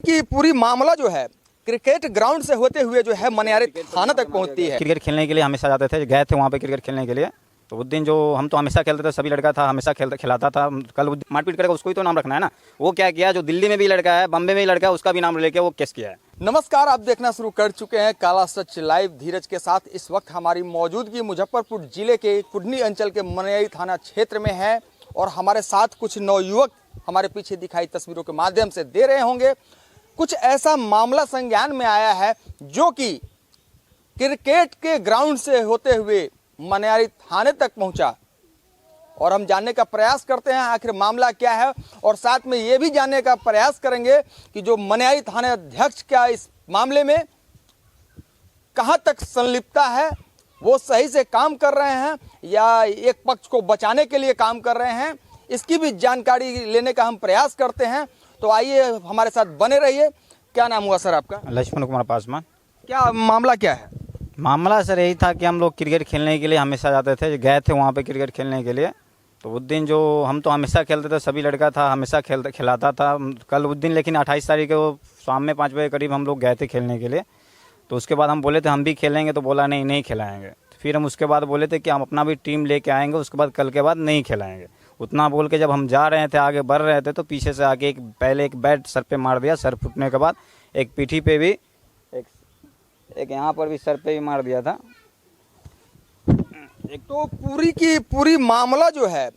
की पूरी मामला जो है क्रिकेट ग्राउंड से होते हुए जो है मनियारी थाना तक पहुंचती है। क्रिकेट खेलने के लिए हमेशा जाते थे, गए थे वहाँ पे क्रिकेट खेलने के लिए। तो उस दिन जो हम तो हमेशा खेलते थे, सभी लड़का था हमेशा खिलाता था। कल मारपीट करेगा उसको ही तो नाम रखना है ना। वो क्या किया, जो दिल्ली में भी लड़का है, बम्बे में भी लड़का है, उसका भी नाम लेके वो केस किया है। नमस्कार, आप देखना शुरू कर चुके हैं काला सच लाइव धीरज के साथ। इस वक्त हमारी मौजूदगी मुजफ्फरपुर जिले के कुढ़नी अंचल के मनियारी थाना क्षेत्र में है और हमारे साथ कुछ नवयुवक हमारे पीछे दिखाई तस्वीरों के माध्यम से दे रहे होंगे। कुछ ऐसा मामला संज्ञान में आया है जो कि क्रिकेट के ग्राउंड से होते हुए मनियारी थाने तक पहुंचा और हम जानने का प्रयास करते हैं आखिर मामला क्या है और साथ में ये भी जानने का प्रयास करेंगे कि जो मनियारी थाने अध्यक्ष क्या इस मामले में कहां तक संलिप्तता है, वो सही से काम कर रहे हैं या एक पक्ष को बचाने के लिए काम कर रहे हैं, इसकी भी जानकारी लेने का हम प्रयास करते हैं। तो आइए हमारे साथ बने रहिए। क्या नाम हुआ सर आपका? लक्ष्मण कुमार पासवान। क्या मामला क्या है? मामला सर यही था कि हम लोग क्रिकेट खेलने के लिए हमेशा जाते थे, गए थे वहाँ पे क्रिकेट खेलने के लिए। तो उस दिन जो हम तो हमेशा खेलते थे, सभी लड़का था हमेशा खिलाता था। कल उस दिन लेकिन 28 तारीख को शाम में 5 बजे करीब हम लोग गए थे खेलने के लिए। तो उसके बाद हम बोले थे हम भी खेलेंगे, तो बोला नहीं खिलाएंगे। फिर हम उसके बाद बोले थे कि हम अपना भी टीम लेके आएंगे, उसके बाद कल के बाद नहीं खिलाएंगे। उतना बोल के जब हम जा रहे थे, आगे बढ़ रहे थे, तो पीछे से आके पहले एक बैट सर पे मार दिया। सर फूटने के बाद एक पीठी पे भी, एक यहाँ पर भी सर पे भी मार दिया था। एक तो पूरी की पूरी मामला जो है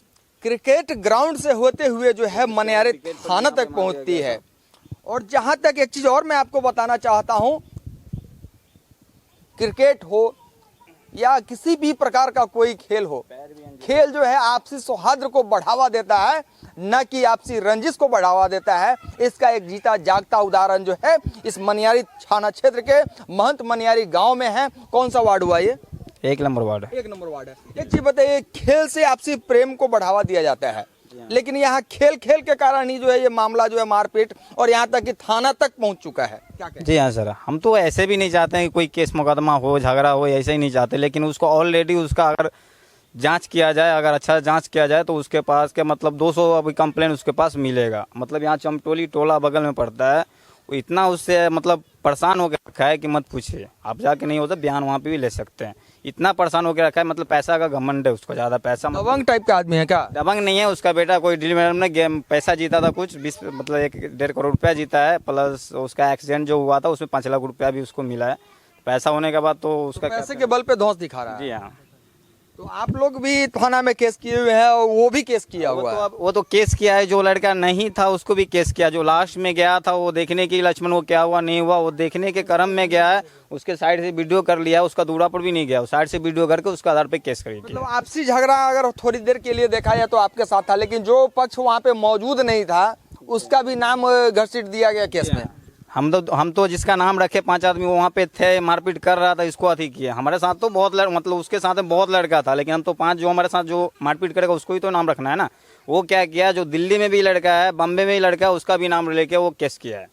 क्रिकेट ग्राउंड से होते हुए जो है मनियारी थाना तक पहुंचती है। और जहां तक एक चीज और मैं आपको बताना चाहता हूं, क्रिकेट हो या किसी भी प्रकार का कोई खेल हो, खेल जो है आपसी सौहार्द को बढ़ावा देता है, न कि आपसी रंजिश को बढ़ावा देता है। इसका एक जीता जागता उदाहरण जो है इस मनियारी थाना क्षेत्र के महंत मनियारी गांव में है। कौन सा वार्ड हुआ ये? 1 नंबर वार्ड। 1 नंबर वार्ड है। एक चीज बताइए, खेल से आपसी प्रेम को बढ़ावा दिया जाता है, लेकिन यहाँ खेल के कारण ही जो है ये मामला जो है मारपीट और यहाँ तक कि थाना तक पहुँच चुका है। क्या कहते हैं? जी हाँ सर, हम तो ऐसे भी नहीं चाहते हैं कि कोई केस मुकदमा हो, झगड़ा हो, ऐसे ही नहीं चाहते। लेकिन उसको ऑलरेडी उसका अगर जांच किया जाए, अगर अच्छा जांच किया जाए, तो उसके पास के मतलब 200 अभी कंप्लेन उसके पास मिलेगा। मतलब यहाँ चमटोली टोला बगल में पड़ता है, वो इतना उससे मतलब परेशान होकर रखा है कि मत पूछिए। आप जाके नहीं होता बयान वहाँ पे भी ले सकते हैं। इतना परेशान होकर रखा है, मतलब पैसा का घमंड है उसको, ज्यादा पैसा। दबंग टाइप का आदमी है क्या? दबंग नहीं है, उसका बेटा कोई ड्रिल मैडम ने गेम पैसा जीता था, कुछ 20 मतलब 1.5 करोड़ रुपया जीता है, प्लस उसका एक्सीडेंट जो हुआ था उसमें 5 लाख रुपया भी उसको मिला है। पैसा होने के बाद तो उसका पैसे के बल पे धौंस दिखा रहा है। जी हाँ। तो आप लोग भी थाना में केस किए हुए हैं और वो भी केस किया हुआ है? वो तो केस किया है। जो लड़का नहीं था उसको भी केस किया। जो लास्ट में गया था वो देखने की लक्ष्मण, वो क्या हुआ नहीं हुआ वो देखने के क्रम में गया है। उसके साइड से वीडियो कर लिया, उसका दूरा पर भी नहीं गया, साइड से वीडियो करके उसका आधार पे केस कर। मतलब आपसी झगड़ा अगर थोड़ी देर के लिए देखा जाए तो आपके साथ था, लेकिन जो पक्ष वहाँ पे मौजूद नहीं था उसका भी नाम घसीट दिया गया केस में। हम तो जिसका नाम रखे 5 आदमी वो वहाँ पे थे, मारपीट कर रहा था, इसको अथी किया। हमारे साथ तो बहुत मतलब उसके साथ बहुत लड़का था, लेकिन हम तो 5 जो हमारे साथ जो मारपीट करेगा उसको ही तो नाम रखना है ना। वो क्या किया, जो दिल्ली में भी लड़का है, बम्बे में भी लड़का है, उसका भी नाम लेके वो केस किया है।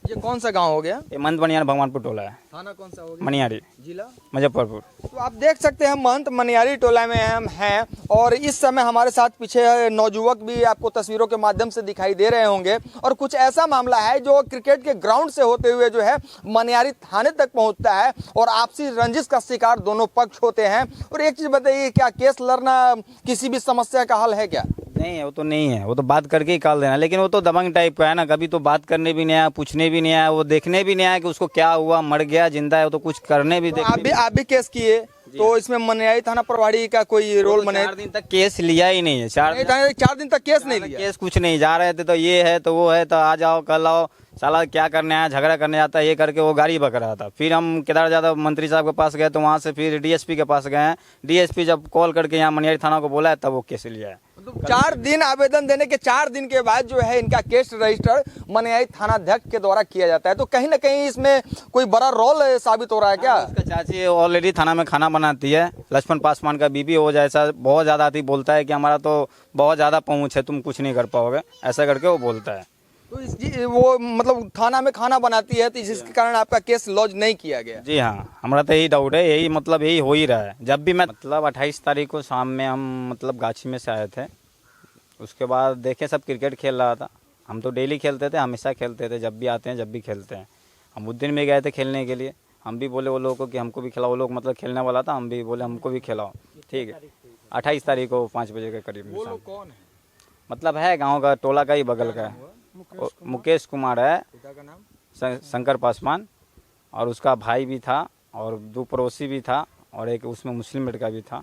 ये कौन सा गांव हो गया? ये महंत मनियारी भगवानपुर टोला है। थाना कौन सा हो गया? मनियारी, जिला मुजफ्फरपुर। तो आप देख सकते हैं महंत मनियारी टोला में हम हैं और इस समय हमारे साथ पीछे नौजुवक भी आपको तस्वीरों के माध्यम से दिखाई दे रहे होंगे। और कुछ ऐसा मामला है जो क्रिकेट के ग्राउंड से होते हुए जो है मनियारी थाने तक पहुंचता है और आपसी रंजिश का शिकार दोनों पक्ष होते हैं। और एक चीज बताइए, क्या केस लड़ना किसी भी समस्या का हल है क्या? नहीं है, वो तो नहीं है। वो तो बात करके ही काल देना। लेकिन वो तो दबंग टाइप का है ना, कभी तो बात करने भी नहीं आया, पूछने भी नहीं आया, वो देखने भी नहीं आया कि उसको क्या हुआ, मर गया जिंदा है, वो तो कुछ करने भी। तो आप भी केस किए, तो इसमें मनियारी थाना प्रभारी का कोई रोल? 4 दिन तक केस लिया ही नहीं है। 4 दिन तक केस नहीं लिया। केस कुछ नहीं, जा रहे थे तो ये है तो वो है, तो आ जाओ कल आओ, साला क्या करने आया, झगड़ा करने आता है, ये करके वो गाड़ी बक रहा था। फिर हम केदार यादव मंत्री साहब के पास गए, तो वहाँ से फिर डीएसपी के पास गए हैं। डीएसपी जब कॉल करके यहाँ मनियारी थाना को बोला है तब वो केस लिया है। 4 दिन आवेदन देने के 4 दिन के बाद जो है इनका केस रजिस्टर मनियारी थाना अध्यक्ष के द्वारा किया जाता है। तो कहीं ना कहीं इसमें कोई बड़ा रोल साबित हो रहा है क्या? उसका चाची ऑलरेडी थाना में खाना बनाती है, लक्ष्मण पासवान का बीबी हो, जैसा बहुत ज्यादा आती बोलता है कि हमारा तो बहुत ज्यादा पहुंच है, तुम कुछ नहीं कर पाओगे, ऐसा करके वो बोलता है। तो वो मतलब थाना में खाना बनाती है, तो जिसके कारण आपका केस लॉन्च नहीं किया गया? जी हाँ, हमारा तो यही डाउट है, यही मतलब यही हो ही रहा है। जब भी मैं मतलब 28 तारीख को शाम में हम मतलब गाछी में से आए थे, उसके बाद देखे सब क्रिकेट खेल रहा था। हम तो डेली खेलते थे, हमेशा खेलते थे, जब भी आते हैं जब भी खेलते हैं। हम उस दिन में गए थे खेलने के लिए, हम भी बोले वो लोगों को कि हमको भी खिलाओ। वो लोग मतलब खेलने वाला था, हम भी बोले हमको भी खिलाओ। ठीक है, 28 तारीख को 5 बजे के करीब में वो शाम। लोग कौन है? मतलब है गांव का, टोला का ही बगल का है। मुकेश कुमार है, पिता का नाम? शंकर पासवान, और उसका भाई भी था और 2 पड़ोसी भी था और एक उसमें मुस्लिम लड़का भी था।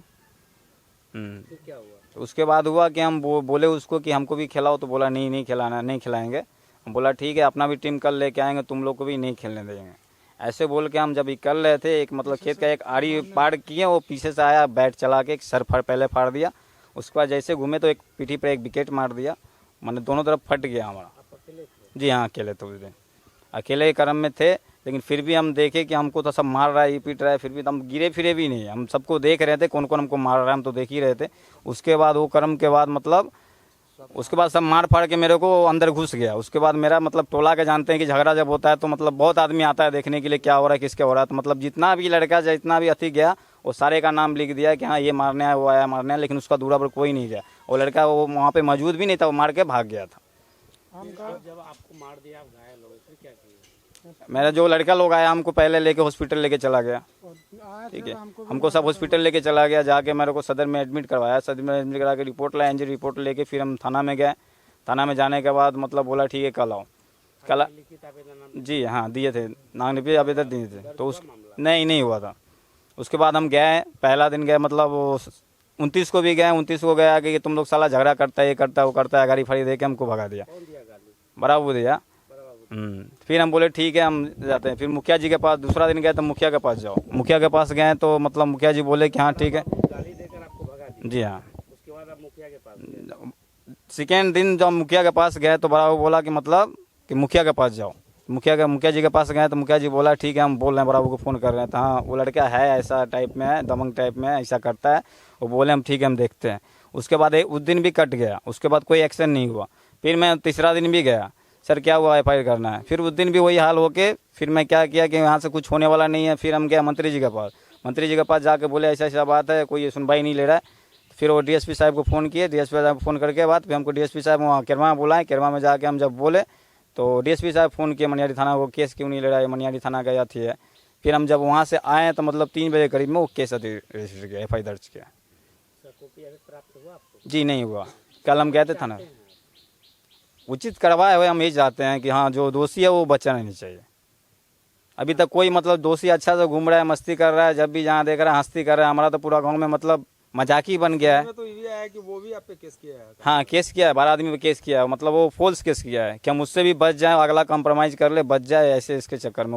फिर क्या हुआ? तो उसके बाद हुआ कि हम बोले उसको कि हमको भी खिलाओ, तो बोला नहीं नहीं खिलाना, नहीं खिलाएंगे। हम बोला ठीक है, अपना भी टीम कल लेके आएंगे, तुम लोग को भी नहीं खेलने देंगे। ऐसे बोल के हम जब कर रहे थे, एक मतलब खेत का एक आड़ी पार किए, वो पीछे से आया, बैट चला के एक सर पहले फाड़ दिया। उसके बाद जैसे घूमे तो एक पीठी पर एक विकेट मार दिया, मैंने दोनों तरफ फट गया हमारा। जी हाँ, अकेले थे उस दिन, अकेले क्रम में थे। लेकिन फिर भी हम देखे कि हमको तो सब मार रहा है, ये पीट रहा है, फिर भी तो हम गिरे फिरे भी नहीं, हम सबको देख रहे थे कौन कौन हमको मार रहा है, हम तो देख ही रहे थे। उसके बाद वो क्रम के बाद मतलब उसके बाद सब मार फाड़ के मेरे को अंदर घुस गया। उसके बाद मेरा मतलब टोला के जानते हैं कि झगड़ा जब होता है तो मतलब बहुत आदमी आता है देखने के लिए क्या हो रहा है, किसके हो रहा है। तो मतलब जितना भी लड़का जितना भी अति गया, वो सारे का नाम लिख दिया कि हाँ ये मारने आया, वो आया मारने आया, लेकिन उसका दूरा पर कोई नहीं गया। वो लड़का वो वहाँ पे मौजूद भी नहीं था, वो मार के भाग गया था। जब आपको मार दिया, आप घायल हो गए, फिर क्या किया? मेरा जो लड़का लोग आया हमको पहले लेके हॉस्पिटल लेके चला गया। ठीक है, हमको सब हॉस्पिटल लेके चला गया, जाके मेरे को सदर में एडमिट करवाया। सदर में एडमिट करा के रिपोर्ट लाया, इंजरी रिपोर्ट लेके फिर हम थाना में गए। थाना में जाने के बाद मतलब बोला ठीक है कल आओ। कल जी हाँ दिए थे, नागरिक आवेदन दिए थे। तो उस नहीं हुआ था। उसके बाद हम गए, पहला दिन गए मतलब वो 29 को भी गए, 29 को गया कि तुम लोग साला झगड़ा करता है, ये करता है वो करता है, गाड़ी फाड़ी दे के हमको भगा दिया। बड़ा वो दिया। फिर हम बोले ठीक है हम जाते हैं। फिर मुखिया जी के पास दूसरा दिन गए तो मुखिया के पास जाओ। मुखिया के पास गए तो मतलब मुखिया जी बोले कि हाँ ठीक है। गाली देकर आपको भगा दिया? जी हाँ। उसके बाद आप मुखिया के पास गए? सेकेंड दिन जब मुखिया के पास गए तो बड़ा वो बोला कि मतलब कि मुखिया के पास जाओ। मुखिया जी के पास गए तो मुखिया जी बोला ठीक है हम बोल रहे हैं, बराबर को फ़ोन कर रहे हैं। तो हाँ वो लड़का है ऐसा टाइप में है, दबंग टाइप में है, ऐसा करता है। वो बोले हम ठीक है हम देखते हैं। उसके बाद उस दिन भी कट गया, उसके बाद कोई एक्शन नहीं हुआ। फिर मैं तीसरा दिन भी गया, सर क्या हुआ, FIR करना है। फिर उस दिन भी वही हाल होके फिर मैं क्या किया कि यहाँ से कुछ होने वाला नहीं है। फिर हम गए मंत्री जी के पास। मंत्री जी के पास जाके बोले ऐसा ऐसा बात है, कोई सुनवाई नहीं ले रहा है। फिर वो DSP साहब को फ़ोन किए, DSP साहब को फ़ोन करके बाद फिर हमको DSP साहब वहाँ केरवा बुलाए। केरवा में जाके हम जब बोले तो DSP साहब फ़ोन किए मनियारी थाना को, केस क्यों नहीं ले रहा है, मनियारी थाना का अथी है। फिर हम जब वहाँ से आए तो मतलब 3 बजे करीब में वो केस रजिस्टर किया, FI दर्ज किया। कॉपी अभी प्राप्त हुआ आपको? जी नहीं हुआ, कल हम गए थे थाना। उचित करवाए हुए हम यही चाहते हैं कि हाँ जो दोषी है वो बचना नहीं चाहिए। अभी तक कोई मतलब दोषी अच्छा से घूम रहा है, मस्ती कर रहा है, जब भी जहाँ देख रहा है हंसती कर रहा है। हमारा तो पूरा गांव में मतलब मजाक ही बन गया है। तो ये है कि वो भी आप पे केस किया है? हाँ केस किया है, 12 आदमी पे केस किया है। मतलब वो फॉल्स केस किया है कि हम उससे भी बच जाए, अगला कॉम्प्रोमाइज़ कर ले, बच जाए, ऐसे इसके चक्कर में